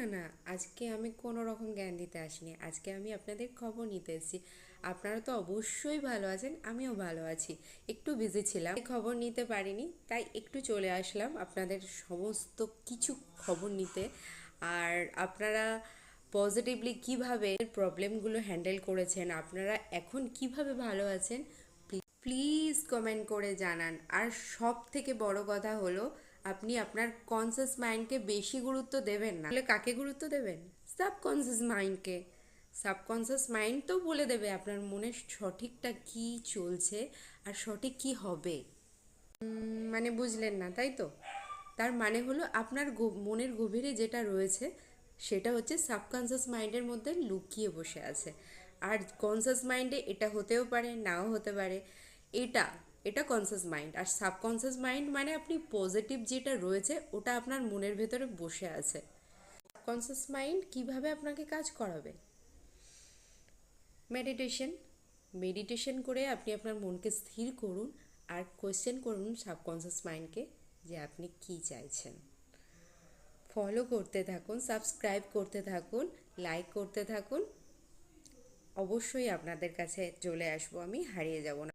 না না, আজকে আমি কোনো রকম জ্ঞান দিতে আসিনি। আজকে আমি আপনাদের খবর নিতে এসেছি। আপনারা তো অবশ্যই ভালো আছেন, আমিও ভালো আছি। একটু বিজি ছিলাম, খবর নিতে পারিনি, তাই একটু চলে আসলাম আপনাদের সমস্ত কিছু খবর নিতে। আর আপনারা পজিটিভলি কিভাবে প্রবলেমগুলো হ্যান্ডেল করেছেন, আপনারা এখন কিভাবে ভালো আছেন, প্লিজ কমেন্ট করে জানান। আর সব থেকে বড় কথা হলো, আপনি আপনার কনসিয়াস মাইন্ডকে বেশি গুরুত্ব দেবেন না। তাহলে কাকে গুরুত্ব দেবেন? সাবকনসিয়াস মাইন্ডকে। সাবকনসিয়াস মাইন্ড তো বলে দেবে আপনার মনে সঠিকটা কি চলছে আর সঠিক কি হবে। মানে বুঝলেন না তাই তো? তার মানে হলো আপনার মনের গভীরে যেটা রয়েছে সেটা হচ্ছে সাবকনসিয়াস মাইন্ডের মধ্যে লুকিয়ে বসে আছে। আর কনসিয়াস মাইন্ডে এটা হতেও পারে, নাও হতে পারে। এটা এটা কনসিয়াস মাইন্ড। আর সাবকনসিয়াস মাইন্ড মানে আপনি পজিটিভ যেটা রয়েছে ওটা আপনার মনের ভেতরে বসে আছে। সাবকনসিয়াস মাইন্ড কিভাবে আপনাকে কাজ করাবে? মেডিটেশন। মেডিটেশন করে আপনি আপনার মনকে স্থির করুন আর কোয়েশ্চেন করুন সাবকনসিয়াস মাইন্ডকে যে আপনি কি চাইছেন। ফলো করতে থাকুন, সাবস্ক্রাইব করতে থাকুন, লাইক করতে থাকুন। অবশ্যই আপনাদের কাছে চলে আসবো, আমি হারিয়ে যাব না।